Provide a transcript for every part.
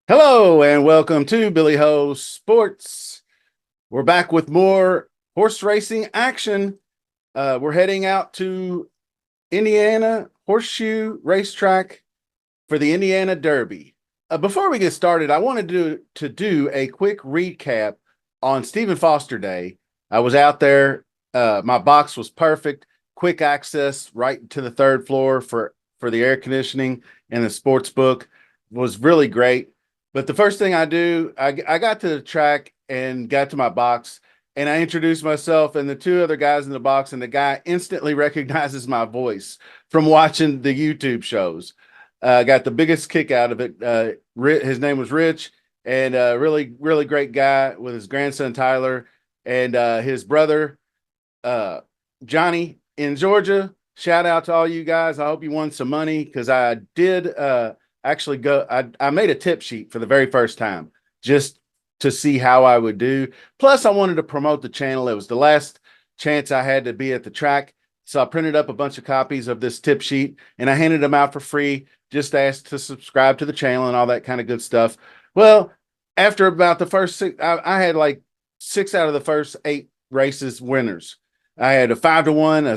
Hello and welcome to Billy Ho Sports. We're back with more horse racing action. We're heading out to Indiana Horseshoe Racetrack for the Indiana Derby. Before we get started, I wanted to do a quick recap on Stephen Foster Day. I was out there. My box was perfect. Quick access right to the third floor for the air conditioning, and the sports book was really great. But the first thing I got to the track and got to my box, and I introduced myself and the two other guys in the box, and the guy instantly recognizes my voice from watching the YouTube shows. Got the biggest kick out of it. His name was Rich, and really, really great guy with his grandson Tyler and his brother Johnny in Georgia. Shout out to all you guys. I hope you won some money because I did actually go. I made a tip sheet for the very first time just to see how I would do. Plus, I wanted to promote the channel. It was the last chance I had to be at the track. So I printed up a bunch of copies of this tip sheet and I handed them out for free. Just asked to subscribe to the channel and all that kind of good stuff. Well, after about the first six, I had like 6 out of the first 8 races winners. I had a 5-1, a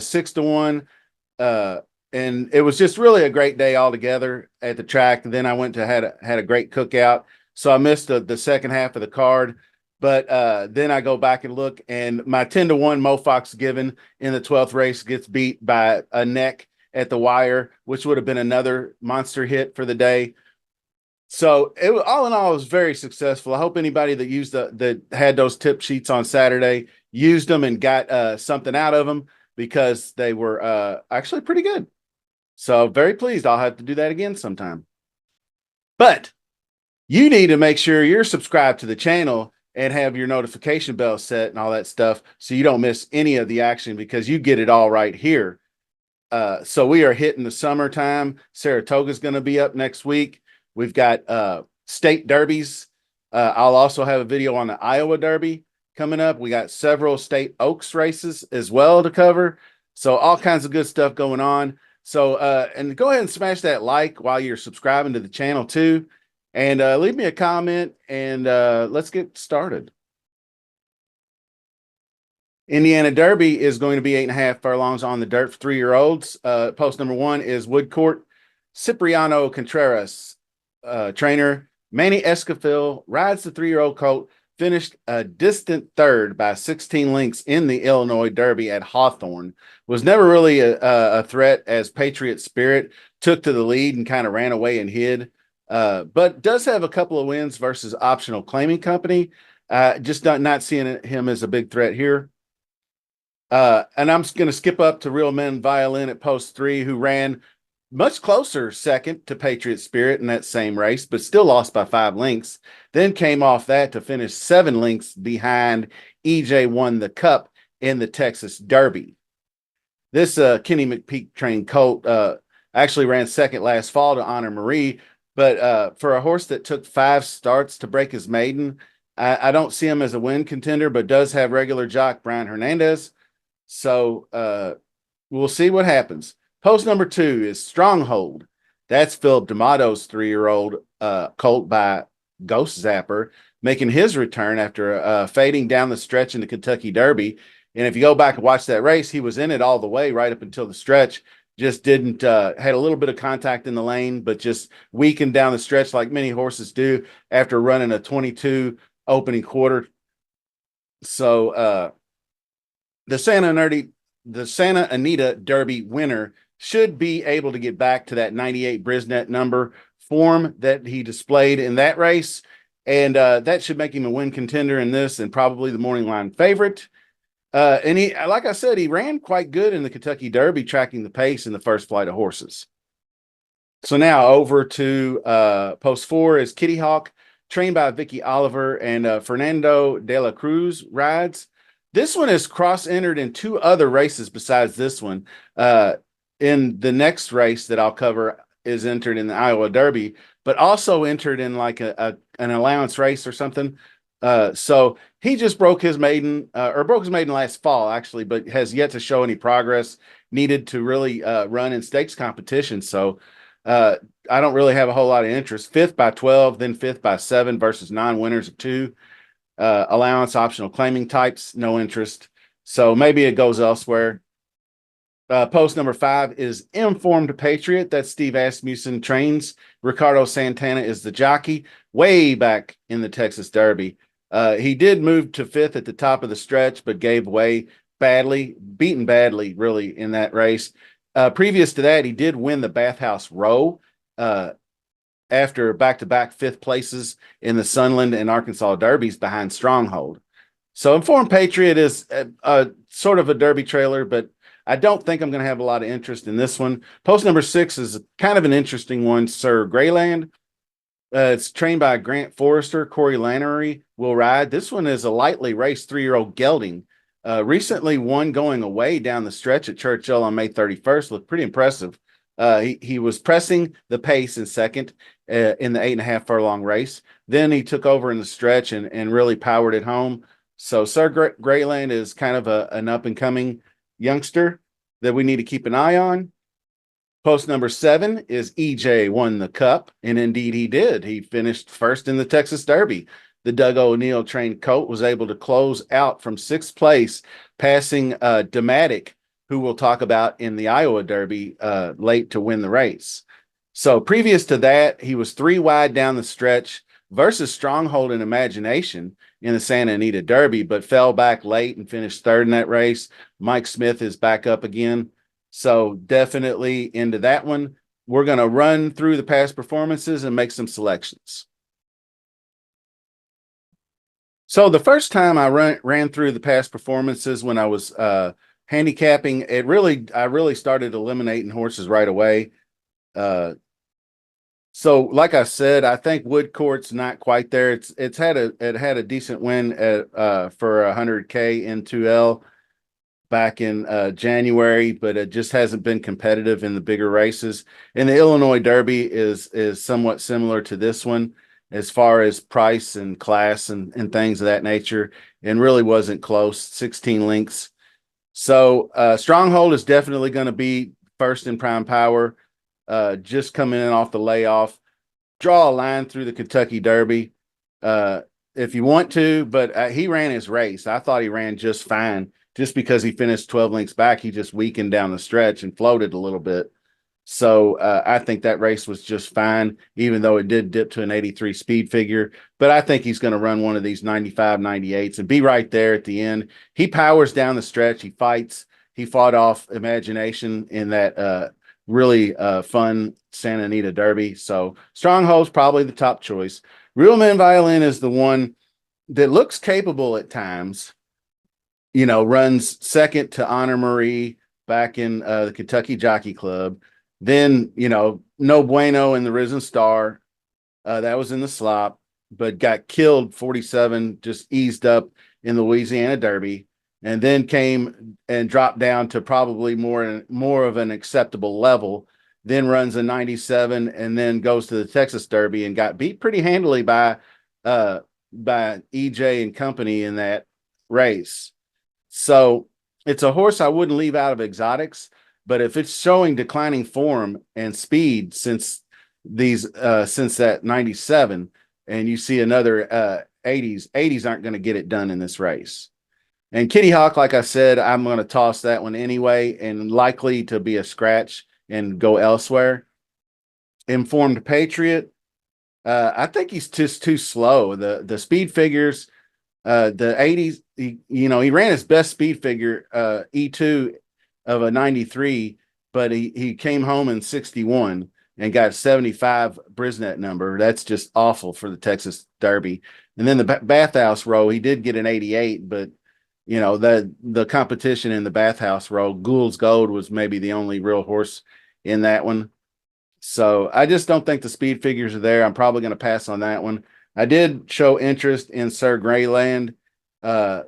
6-1, and it was just really a great day altogether at the track. Then I went to had a great cookout, so I missed the second half of the card. But then I go back and look, and my 10-1 Mo Fox Given in the 12th race gets beat by a neck at the wire, which would have been another monster hit for the day. So all in all, it was very successful. I hope anybody that that had those tip sheets on Saturday used them and got something out of them because they were actually pretty good. So very pleased. I'll have to do that again sometime. But you need to make sure you're subscribed to the channel and have your notification bell set and all that stuff so you don't miss any of the action because you get it all right here. So we are hitting the summertime. Saratoga's going to be up next week. We've got state derbies. I'll also have a video on the Iowa Derby coming up. We got several state Oaks races as well to cover. So all kinds of good stuff going on. So, and go ahead and smash that like while you're subscribing to the channel too. And leave me a comment and let's get started. Indiana Derby is going to be 8.5 furlongs on the dirt for 3-year-olds. Post number 1 is Woodcourt. Cipriano Contreras, trainer. Manny Escafil rides the 3-year-old colt, finished a distant third by 16 lengths in the Illinois Derby at Hawthorne. Was never really a threat as Patriot Spirit took to the lead and kind of ran away and hid. But does have a couple of wins versus Optional Claiming Company. Just not seeing him as a big threat here. And I'm going to skip up to Real Men Violin at post 3, who ran much closer second to Patriot Spirit in that same race, but still lost by 5 lengths. Then came off that to finish 7 lengths behind EJ Won the Cup in the Texas Derby. This Kenny McPeak trained colt actually ran second last fall to Honor Marie, but for a horse that took 5 starts to break his maiden, I don't see him as a win contender, but does have regular jock Brian Hernandez. So we'll see what happens. Post number 2 is Stronghold. That's Philip D'Amato's 3-year-old colt by Ghost Zapper, making his return after fading down the stretch in the Kentucky Derby. And if you go back and watch that race, he was in it all the way right up until the stretch. Just didn't had a little bit of contact in the lane, but just weakened down the stretch like many horses do after running a 22 opening quarter. So the Santa Anita Derby winner should be able to get back to that 98 Brisnet number form that he displayed in that race. And that should make him a win contender in this and probably the morning line favorite. And he, like I said, he ran quite good in the Kentucky Derby, tracking the pace in the first flight of horses. So now over to post 4 is Kitty Hawk, trained by Vicky Oliver, and Fernando de la Cruz rides. This one is cross-entered in 2 other races besides this one. In the next race that I'll cover is entered in the Iowa Derby, but also entered in like an allowance race or something. So he just broke his maiden, or broke his maiden last fall, actually, but has yet to show any progress needed to really run in stakes competition. So uh, I don't really have a whole lot of interest. Fifth by 12, then fifth by 7 versus non-winners of 2. Allowance optional claiming types, no interest. So maybe it goes elsewhere. Post number 5 is Informed Patriot. That's Steve Asmussen trains. Ricardo Santana is the jockey way back in the Texas Derby. He did move to 5th at the top of the stretch, but gave way badly, beaten badly, really, in that race. Previous to that, he did win the Bathhouse Row after back-to-back 5th places in the Sunland and Arkansas Derbies behind Stronghold. So Informed Patriot is a sort of a Derby trailer, but I don't think I'm going to have a lot of interest in this one. Post number 6 is kind of an interesting one. Sir Greyland. It's trained by Grant Forrester. Corey Lannery will ride. This one is a lightly raced 3-year-old gelding. Recently won going away down the stretch at Churchill on May 31st. Looked pretty impressive. He was pressing the pace in second in the 8.5 furlong race. Then he took over in the stretch and really powered it home. So Sir Greyland is kind of an up-and-coming youngster that we need to keep an eye on. Post number 7 is EJ won the cup, and indeed he did. He finished first in the Texas Derby. The Doug O'Neill trained colt was able to close out from 6th place, passing Dematic, who we'll talk about in the Iowa Derby late to win the race. So previous to that, he was 3 wide down the stretch versus Stronghold and Imagination in the Santa Anita Derby, but fell back late and finished 3rd in that race. Mike Smith is back up again. So definitely into that one. We're going to run through the past performances and make some selections. So the first time I ran through the past performances when I was handicapping, I really started eliminating horses right away. So like I said, I think Woodcourt's not quite there. It had a decent win at for 100K in 2L back in January, but it just hasn't been competitive in the bigger races. And the Illinois Derby is somewhat similar to this one as far as price and class and things of that nature, and really wasn't close. 16 lengths. So Stronghold is definitely going to be first in prime power. Just coming in off the layoff. Draw a line through the Kentucky Derby if you want to, but he ran his race. I thought he ran just fine. Just because he finished 12 lengths back, he just weakened down the stretch and floated a little bit. So I think that race was just fine, even though it did dip to an 83 speed figure. But I think he's going to run one of these 95, 98s and be right there at the end. He powers down the stretch. He fights. He fought off Imagination in that really fun Santa Anita Derby. So Stronghold's probably the top choice. Real Man Violin is the one that looks capable at times. Runs second to Honor Marie back in the Kentucky Jockey Club. Then, No Bueno in the Risen Star. That was in the slop, but got killed 47, just eased up in the Louisiana Derby. And then came and dropped down to probably more of an acceptable level. Then runs a 97 and then goes to the Texas Derby and got beat pretty handily by EJ and company in that race. So it's a horse I wouldn't leave out of exotics, but if it's showing declining form and speed since that 97, and you see another 80s aren't going to get it done in this race. And Kitty Hawk, like I said, I'm going to toss that one anyway, and likely to be a scratch and go elsewhere. Informed Patriot, I think he's just too slow. The speed figures. The 80s, he ran his best speed figure, E2 of a 93, but he came home in 61 and got 75 Brisnet number. That's just awful for the Texas Derby. And then the Bathhouse Row, he did get an 88, but the competition in the Bathhouse Row, Gould's Gold was maybe the only real horse in that one. So I just don't think the speed figures are there. I'm probably going to pass on that one. I did show interest in Sir Greyland.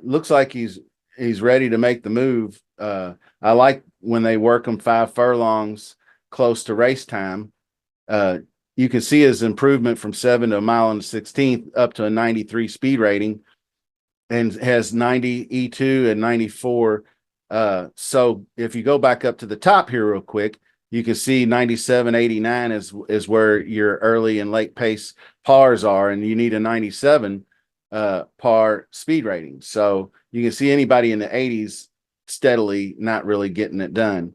Looks like he's ready to make the move. I like when they work him 5 furlongs close to race time. you can see his improvement from 7 to a mile and 16th up to a 93 speed rating, and has 90 E2 and 94. So if you go back up to the top here real quick, you can see 97.89 is where your early and late pace pars are, and you need a 97 par speed rating. So you can see anybody in the 80s steadily not really getting it done.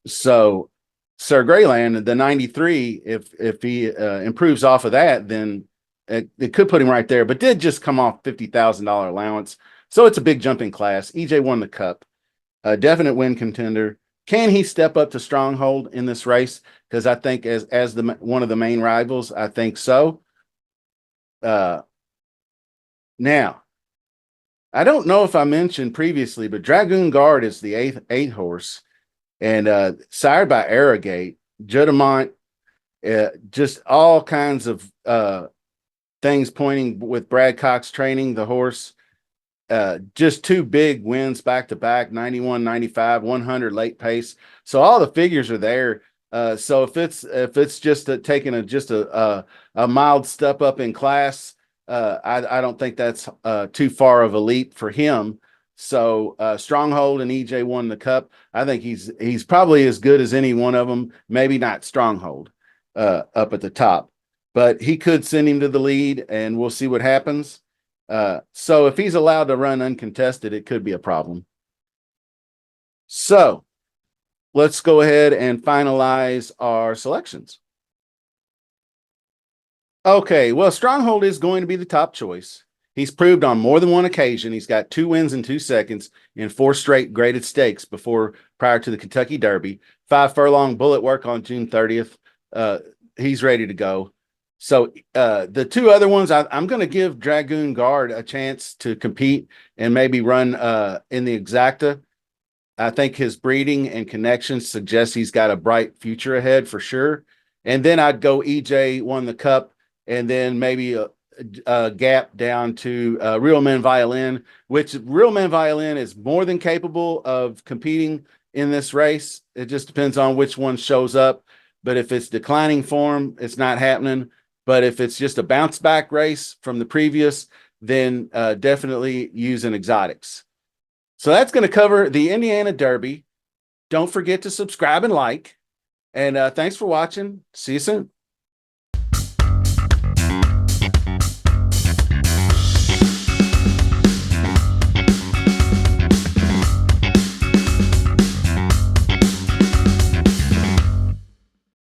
So Sir Greyland, the 93, if he improves off of that, then it could put him right there, but did just come off $50,000 allowance. So it's a big jump in class. EJ won the Cup, a definite win contender. Can he step up to Stronghold in this race? Because I think as the one of the main rivals, I think so. Now, I don't know if I mentioned previously, but Dragoon Guard is the eighth horse, and sired by Arrogate, Judamont, just all kinds of things pointing with Brad Cox training the horse. Just two big wins back to back, 91, 95, 100 late pace. So all the figures are there. So if it's just taking a mild step up in class, I don't think that's too far of a leap for him. So Stronghold and EJ won the Cup. I think he's probably as good as any one of them. Maybe not Stronghold up at the top, but he could send him to the lead, and we'll see what happens. So if he's allowed to run uncontested, it could be a problem. So let's go ahead and finalize our selections. Okay, well, Stronghold is going to be the top choice. He's proved on more than one occasion. He's got 2 wins in 2 seconds in 4 straight graded stakes prior to the Kentucky Derby. 5 furlong bullet work on June 30th. He's ready to go. So the 2 other ones, I'm going to give Dragoon Guard a chance to compete and maybe run in the exacta. I think his breeding and connections suggest he's got a bright future ahead for sure. And then I'd go EJ won the Cup, and then maybe a gap down to Real Men Violin, which Real Men Violin is more than capable of competing in this race. It just depends on which one shows up. But if it's declining form, it's not happening. But if it's just a bounce back race from the previous, then definitely using exotics. So that's going to cover the Indiana Derby. Don't forget to subscribe and like. And thanks for watching. See you soon.